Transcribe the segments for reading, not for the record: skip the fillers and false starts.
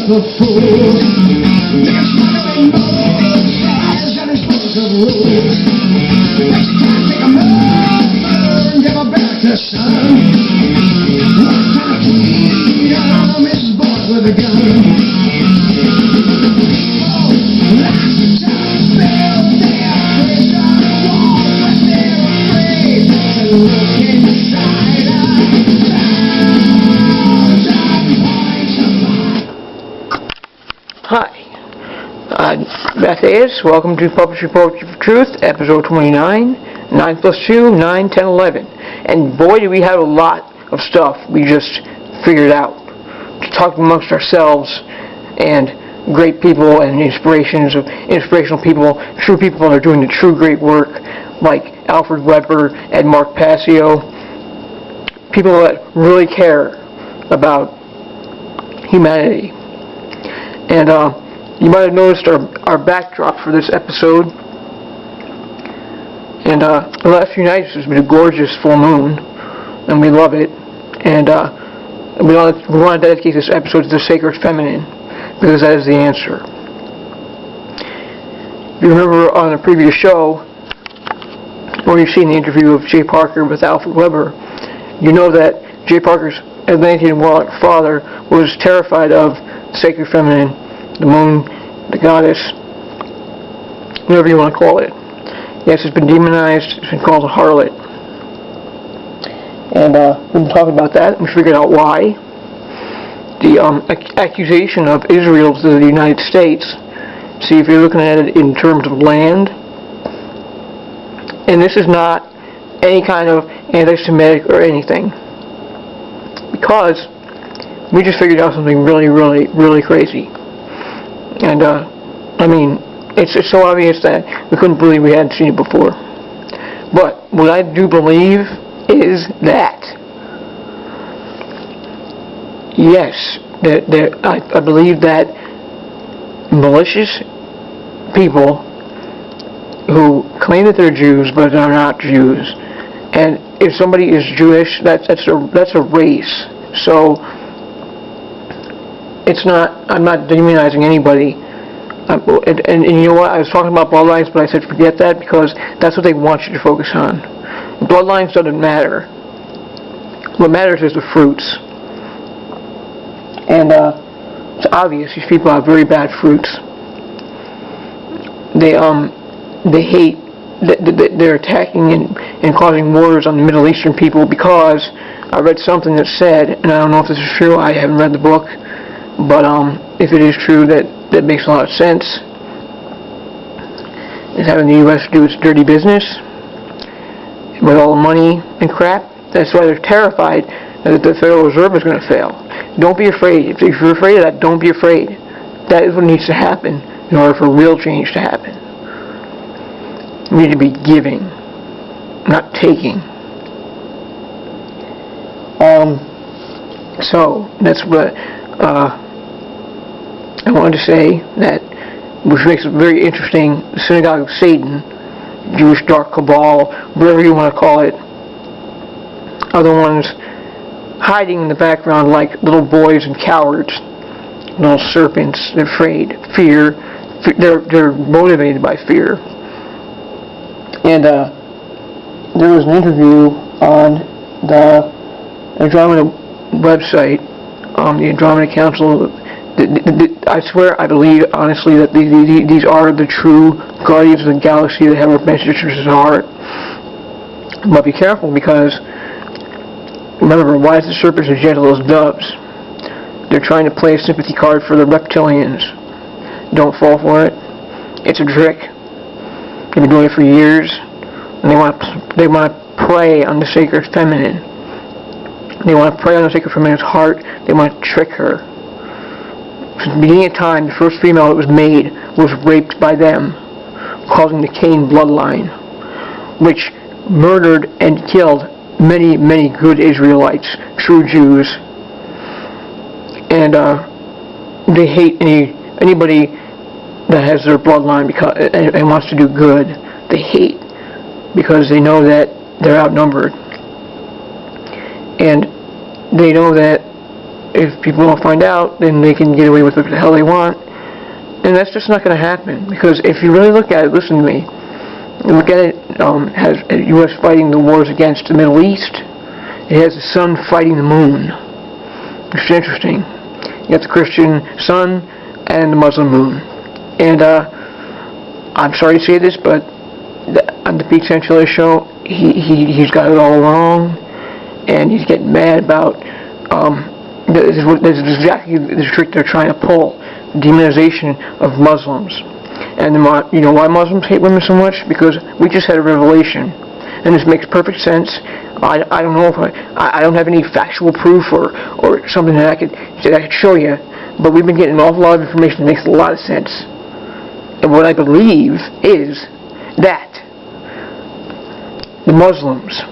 The fool, there's nothing more as got his book of rules. But you can't take a mother and give her back her son. What kind of freedom is born with a gun? Oh, that's the time built their prison walls when they're afraid to look inside a thousand points of light. Hi, Beth is. Welcome to Puppetry for Truth, episode 29, 9 plus 2, 9, 10, 11. And boy, do we have a lot of stuff we just figured out to talk amongst ourselves and great people and inspirational people, true people that are doing the true great work, like Alfred Weber and Mark Passio, people that really care about humanity. And you might have noticed our backdrop for this episode. And the last few nights has been a gorgeous full moon, and we love it. And we want to dedicate this episode to the sacred feminine, because that is the answer. If you remember on a previous show, or you've seen the interview of Jay Parker with Alfred Weber, you know that Jay Parker's Atlantean warlock father was terrified of the sacred feminine, the moon, the goddess, whatever you want to call it. Yes, it's been demonized, it's been called a harlot. And we've been talking about that, and we figured out why. The accusation of Israel to the United States, see if you're looking at it in terms of land, and this is not any kind of anti-Semitic or anything, because we just figured out something really, really, really crazy. And, I mean, it's so obvious that we couldn't believe we hadn't seen it before. But what I do believe is that, yes, I believe that malicious people who claim that they're Jews but are not Jews, and if somebody is Jewish, that's a race. So it's not. I'm not demonizing anybody. And you know what? I was talking about bloodlines, but I said forget that, because that's what they want you to focus on. Bloodlines doesn't matter. What matters is the fruits. And it's obvious these people have very bad fruits. They hate. They're attacking and causing wars on the Middle Eastern people, because I read something that said, and I don't know if this is true, I haven't read the book, but if it is true, that makes a lot of sense. It's having the U.S. do its dirty business with all the money and crap. That's why they're terrified that the Federal Reserve is going to fail. Don't be afraid. If you're afraid of that, don't be afraid. That is what needs to happen in order for real change to happen. We need to be giving, not taking. So that's what I wanted to say, that which makes it very interesting. The synagogue of Satan, Jewish dark cabal, whatever you want to call it, are the ones hiding in the background like little boys and cowards, little serpents. They're afraid, fear. They're motivated by fear. And there was an interview on the Andromeda website, the Andromeda Council. I swear, I believe honestly that these are the true guardians of the galaxy that have our best interests at heart. But be careful, because remember, wise as serpents and gentle as doves. They're trying to play a sympathy card for the reptilians. Don't fall for it. It's a trick. They've been doing it for years, and they want to prey on the sacred feminine. They want to prey on the sacred feminine's heart. They want to trick her. Since the beginning of time, the first female that was made was raped by them, causing the Cain bloodline, which murdered and killed many, many good Israelites, true Jews, and they hate anybody that has their bloodline and wants to do good. They hate because they know that they're outnumbered, and they know that if people don't find out, then they can get away with what the hell they want, and that's just not going to happen. Because if you really look at it, listen to me. Look at it. Has U.S. fighting the wars against the Middle East. It has the sun fighting the moon. It's interesting. You got the Christian sun and the Muslim moon. And I'm sorry to say this, but on the Pete Sanchilla show, he's got it all wrong, and he's getting mad about. This is exactly the trick they're trying to pull: demonization of Muslims. And you know why Muslims hate women so much? Because we just had a revelation, and this makes perfect sense. I don't know if I don't have any factual proof or something that I could show you, but we've been getting an awful lot of information that makes a lot of sense. And what I believe is that the Muslims.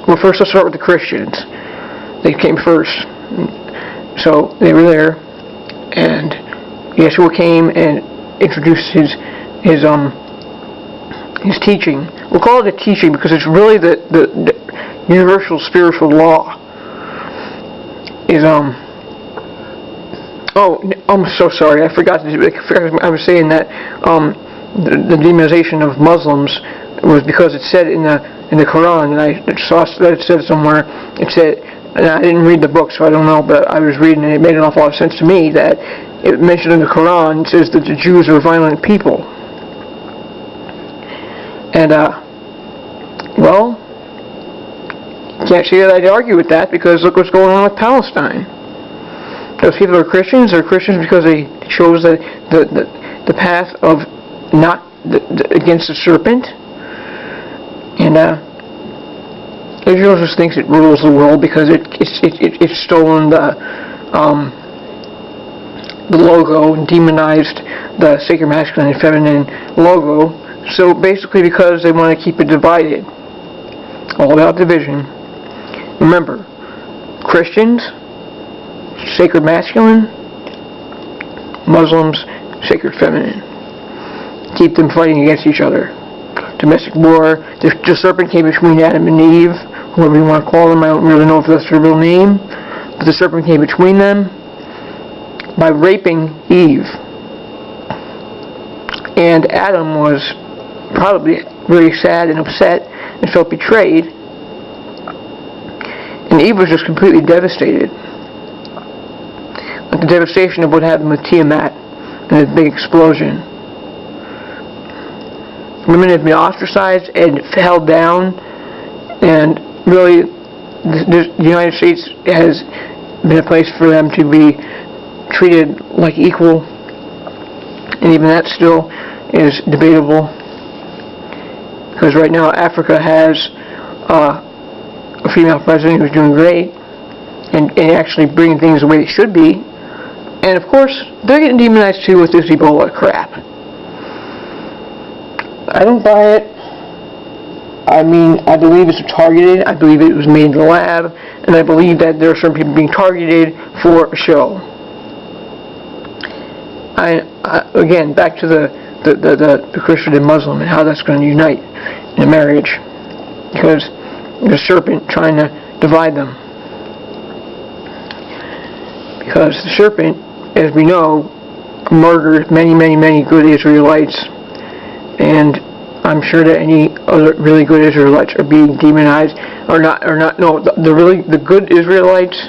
Well, first let's start with the Christians. They came first, so they were there, and Yeshua came and introduced his teaching. We'll call it a teaching because it's really the universal spiritual law. Is oh, I'm so sorry. I forgot. I was saying that the demonization of Muslims was because it said in the Quran, and I saw that it said somewhere. It said, and I didn't read the book, so I don't know, but I was reading, and it made an awful lot of sense to me that it mentioned in the Quran, it says that the Jews are violent people. And, well, can't say that I'd argue with that, because look what's going on with Palestine. Those people are Christians. They're Christians because they chose the path of not against the serpent. And, Israel just thinks it rules the world because it's stolen the logo and demonized the sacred masculine and feminine logo. So basically because they want to keep it divided. All about division. Remember, Christians, sacred masculine, Muslims, sacred feminine. Keep them fighting against each other. Domestic war. The serpent came between Adam and Eve, whoever you want to call them. I don't really know if that's their real name. But the serpent came between them by raping Eve. And Adam was probably really sad and upset and felt betrayed. And Eve was just completely devastated. Like the devastation of what happened with Tiamat and the big explosion. Women have been ostracized and held down, and really the United States has been a place for them to be treated like equal, and even that still is debatable, because right now Africa has a female president who's doing great and actually bringing things the way they should be, and of course they're getting demonized too with this Ebola crap. I don't buy it. I mean, I believe it's targeted. I believe it was made in the lab, and I believe that there are certain people being targeted for a show. Again, back to the Christian and Muslim and how that's going to unite in a marriage, because the serpent trying to divide them. Because the serpent, as we know, murdered many, many, many good Israelites. And I'm sure that any other really good Israelites are being demonized, the good Israelites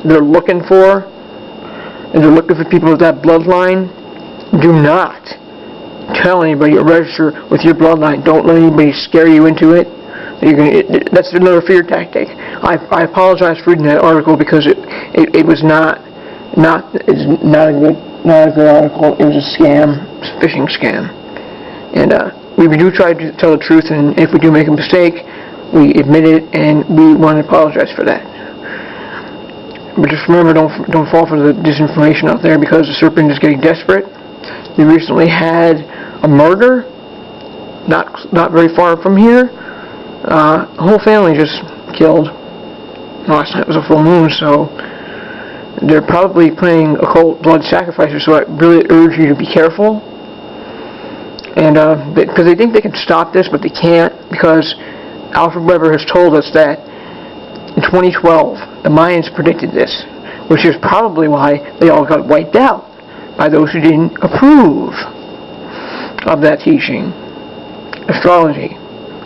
they're looking for, and they're looking for people with that bloodline. Do not tell anybody or register with your bloodline. Don't let anybody scare you into it. That's another fear tactic. I apologize for reading that article because it was not a good article. It was a scam, a phishing scam. And we do try to tell the truth, and if we do make a mistake, we admit it, and we want to apologize for that. But just remember, don't fall for the disinformation out there, because the serpent is getting desperate. We recently had a murder, not very far from here. whole family just killed. Last night was a full moon, so they're probably planning occult blood sacrifices, so I really urge you to be careful. And because they think they can stop this, but they can't, because Alfred Weber has told us that in 2012, the Mayans predicted this, which is probably why they all got wiped out by those who didn't approve of that teaching. Astrology.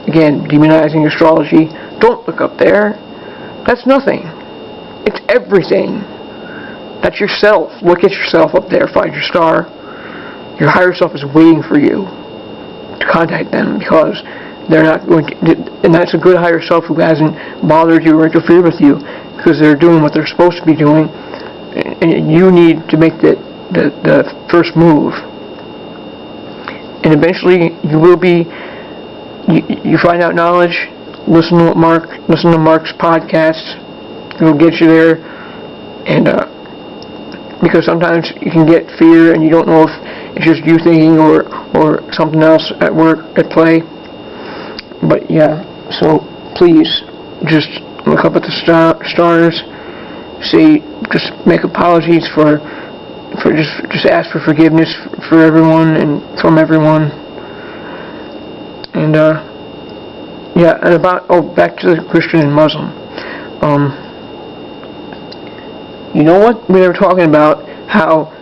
Again, demonizing astrology. Don't look up there. That's nothing. It's everything. That's yourself. Look at yourself up there. Find your star. Your higher self is waiting for you to contact them, because they're not going to, and that's a good higher self who hasn't bothered you or interfered with you, because they're doing what they're supposed to be doing, and you need to make the first move. And eventually you will be, you find out knowledge, listen to Mark's podcasts, it'll get you there. And because sometimes you can get fear and you don't know if it's just you thinking or something else at work, at play. But yeah, so please just look up at the stars, just make apologies for just ask for forgiveness for everyone and from everyone. And yeah, and back to the Christian and Muslim. You know what? We were talking about how,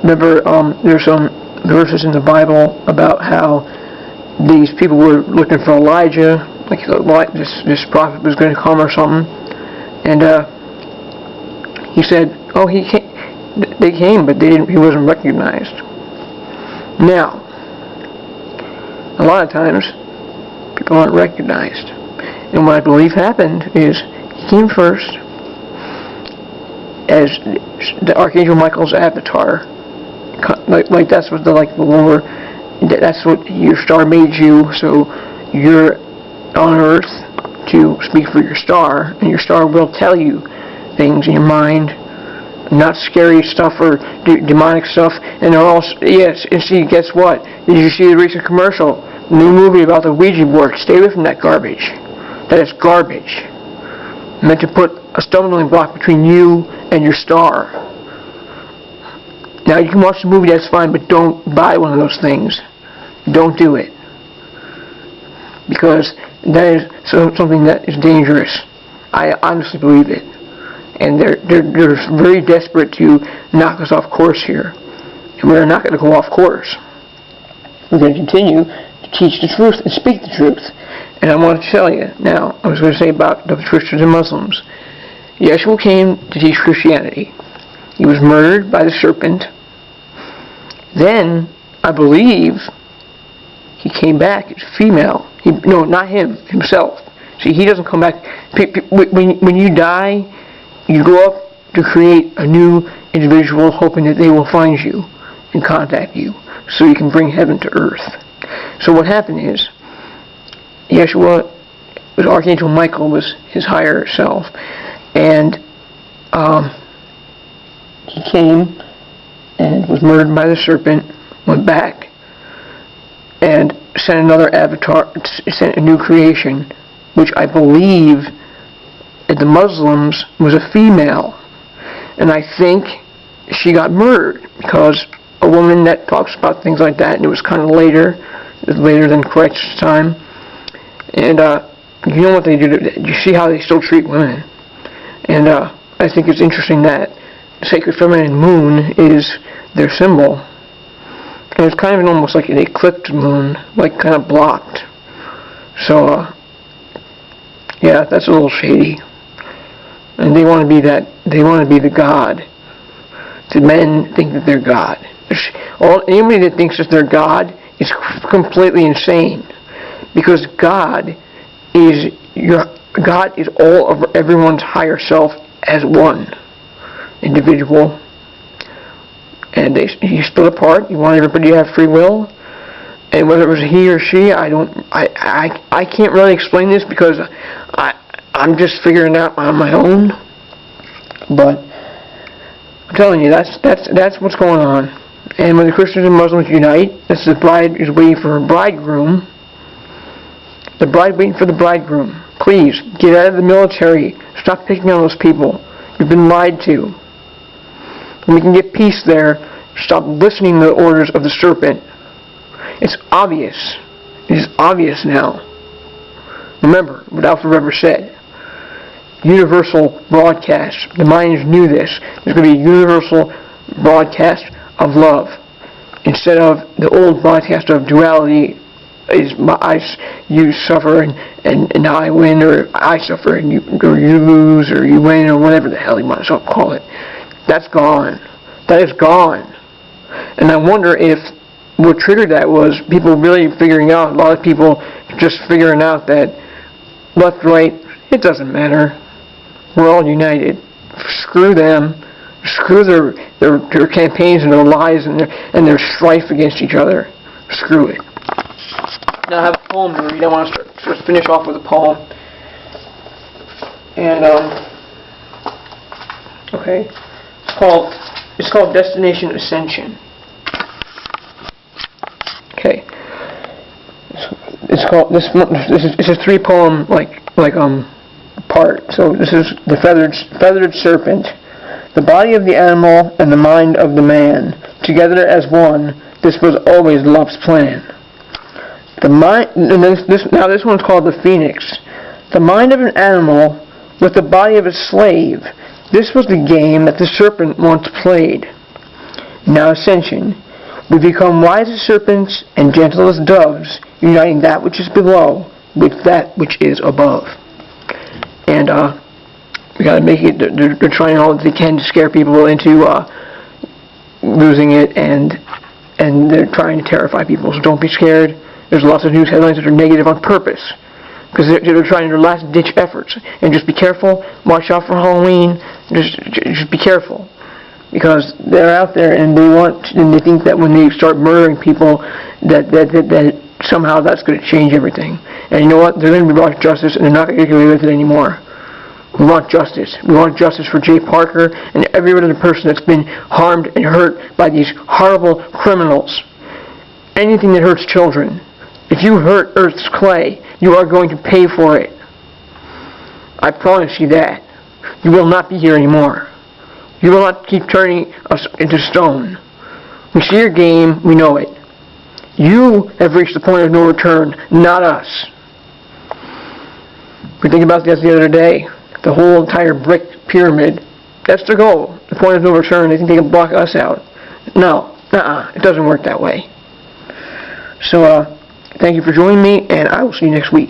remember, there's some verses in the Bible about how these people were looking for Elijah, like this prophet was going to come or something, and he said, oh, they came, but he wasn't recognized. Now, a lot of times, people aren't recognized, and what I believe happened is he came first as the Archangel Michael's avatar, like that's what the Lord, that's what your star made you, so you're on earth to speak for your star, and your star will tell you things in your mind, not scary stuff or demonic stuff, and they're all, yes, and see, guess what? Did you see the recent commercial? The new movie about the Ouija board? Stay away from that garbage. That is garbage. Meant to put a stumbling block between you and your star. Now, you can watch the movie, that's fine, but don't buy one of those things. Don't do it. Because that is something that is dangerous. I honestly believe it. And they're very desperate to knock us off course here. And we're not going to go off course. We're going to continue to teach the truth and speak the truth. And I want to tell you, now, I was going to say about the Christians and Muslims. Yeshua came to teach Christianity. He was murdered by the serpent. Then, I believe, he came back as female. No, not him, himself. See, he doesn't come back. When you die, you go up to create a new individual, hoping that they will find you and contact you, so you can bring heaven to earth. So what happened is, Yeshua, Archangel Michael was his higher self, and he came and was murdered by the serpent, went back, and sent another avatar, sent a new creation, which I believe that the Muslims was a female, and I think she got murdered because a woman that talks about things like that, and it was kind of later than Christ's time, and you know what they do? You see how they still treat women, and I think it's interesting that the sacred feminine moon is their symbol, and it's kind of almost like an eclipsed moon, like kind of blocked. So yeah, that's a little shady. And they want to be that. They want to be the God. The men think that they're God. Anybody that thinks that they're God is completely insane, because God is all of everyone's higher self as one individual, and you split apart. You want everybody to have free will, and whether it was he or she, I can't really explain this because I'm just figuring it out on my own. But I'm telling you, that's what's going on. And when the Christians and Muslims unite, as the bride is waiting for her bridegroom, The bride waiting for the bridegroom. Please, get out of the military. Stop picking on those people. You've been lied to. When we can get peace there, stop listening to the orders of the serpent. It's obvious. It is obvious now. Remember what Alfred Weber said. Universal broadcast. The Mayans knew this. There's going to be a universal broadcast of love. Instead of the old broadcast of duality, you suffer and I win, or I suffer and you lose, or you win, or whatever the hell you might as well call it. That's gone. That is gone. And I wonder if what triggered that was people really figuring out, a lot of people just figuring out that left, right, it doesn't matter. We're all united. Screw them. Screw their campaigns and their lies and their strife against each other. Screw it. Now I have a poem to read. I want to finish off with a poem. And okay, it's called Destination Ascension. Okay, it's called this is a 3-poem part. So this is the feathered serpent, the body of the animal and the mind of the man, together as one. This was always love's plan. The mind, and this one's called the phoenix. The mind of an animal with the body of a slave. This was the game that the serpent once played. Now ascension. We become wise as serpents and gentle as doves, uniting that which is below with that which is above. And we gotta make it. They're trying all that they can to scare people into losing it, and they're trying to terrify people. So don't be scared. There's lots of news headlines that are negative on purpose, because they're trying their last-ditch efforts. And just be careful. Watch out for Halloween. Just be careful, because they're out there and they think that when they start murdering people, that somehow that's going to change everything. And you know what? They're going to be brought to justice, and they're not going to get away with it anymore. We want justice. We want justice for Jay Parker and every other person that's been harmed and hurt by these horrible criminals. Anything that hurts children. If you hurt Earth's clay, you are going to pay for it. I promise you that. You will not be here anymore. You will not keep turning us into stone. We see your game, we know it. You have reached the point of no return, not us. We think about this the other day. The whole entire brick pyramid, that's their goal. The point of no return. They think they can block us out. No, it doesn't work that way. So, thank you for joining me, and I will see you next week.